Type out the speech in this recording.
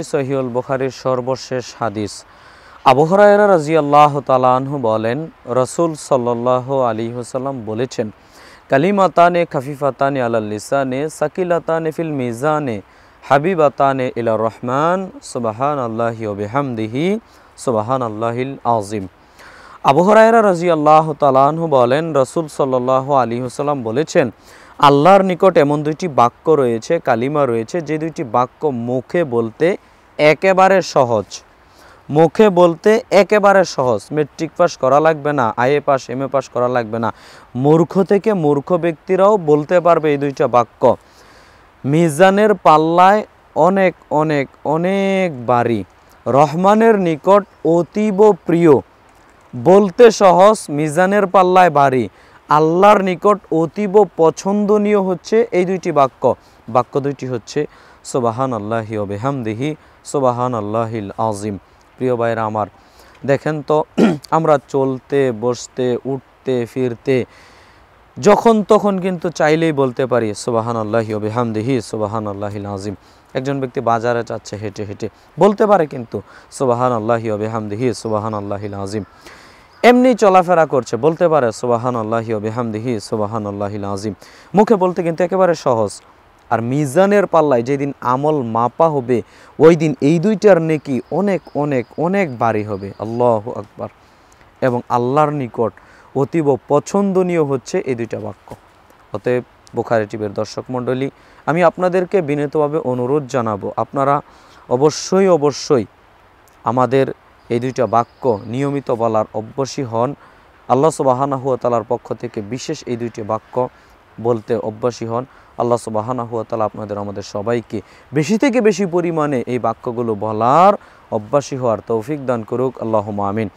সহিহুল বুখারীর সর্বশেষ হাদিস। আবু হুরায়রা রাদিয়াল্লাহু তাআলা আনহু বলেন, রাসূল সাল্লাল্লাহু আলাইহি ওয়াসাল্লাম বলেছেন, কালিমাতানে খাফিফাতানে আলাল লিসানে সাকিলাতানে ফিল মিজানে হাবিবাতানে ইলার রহমান সুবহানাল্লাহি ওয়া বিহামদিহি সুবহানাল্লাহিল আযীম। আবু হুরায়রা রাদিয়াল্লাহু তাআলা আনহু বলেন, রাসূল সাল্লাল্লাহু আলাইহি ওয়াসাল্লাম বলেছেন, আল্লাহর নিকট এমন দুইটি বাক্য রয়েছে, কালিমা রয়েছে, যে দুইটি বাক্য মুখে বলতে একেবারে সহজ। মুখে বলতে একেবারে সহজ, মেট্রিক পাস করা লাগবে না, আইএ পাস এমএ পাস করা লাগবে না, মূর্খ থেকে মূর্খ ব্যক্তিরাও বলতে পারবে এই দুইটা বাক্য। মিজানের পাল্লায় অনেক অনেক অনেক ভারী, রহমানের নিকট অতীব প্রিয়। বলতে সহজ, মিজানের পাল্লায় ভারী, আল্লাহর নিকট অতীব পছন্দনীয় হচ্ছে এই দুইটি বাক্য। বাক্য দুইটি হচ্ছে সুবহানাল্লাহি ওয়া বিহামদিহি সুবহানাল্লাহিল আযীম। প্রিয় ভাইরা আমার, দেখেন তো, আমরা চলতে বসতে উঠতে ফিরতে যখন তখন কিন্তু চাইলেই বলতে পারি সুবহানাল্লাহি ওয়া বিহামদিহি সুবহানাল্লাহিল আযীম। একজন ব্যক্তি বাজারে যাচ্ছে হেঁটে হেঁটে বলতে পারে কিন্তু সুবহানাল্লাহি ওয়া বিহামদিহি সুবহানাল্লাহিল আযীম। এমনি চলাফেরা করছে বলতে পারে সুবহানাল্লাহি ওয়া বিহামদিহি সুবহানাল্লাহিল আযীম। মুখে বলতে কিন্তু একেবারে সহজ। আর মিজানের পাল্লায় যেদিন আমল মাপা হবে, ওই দিন এই দুইটার নেকি অনেক অনেক অনেক ভারী হবে। আল্লাহু আকবার। এবং আল্লাহর নিকট অতীব পছন্দনীয় হচ্ছে এই দুইটা বাক্য। অতএব বুখারী টিভির দর্শক মণ্ডলী, আমি আপনাদেরকে বিনীতভাবে অনুরোধ জানাবো, আপনারা অবশ্যই অবশ্যই আমাদের এই দুইটা বাক্য নিয়মিত বলার অভ্যাসী হন। আল্লাহ সুবহানাহু ওয়া তাআলার পক্ষ থেকে বিশেষ এই দুইটি বাক্য বলতে অভ্যাসী হন। আল্লাহ সুবহানাহু ওয়া তাআলা আমাদের সবাইকে বেশি থেকে বেশি পরিমাণে এই বাক্যগুলো বলার অভ্যাসী হওয়ার তৌফিক দান করুক। আল্লাহুম্মা আমিন।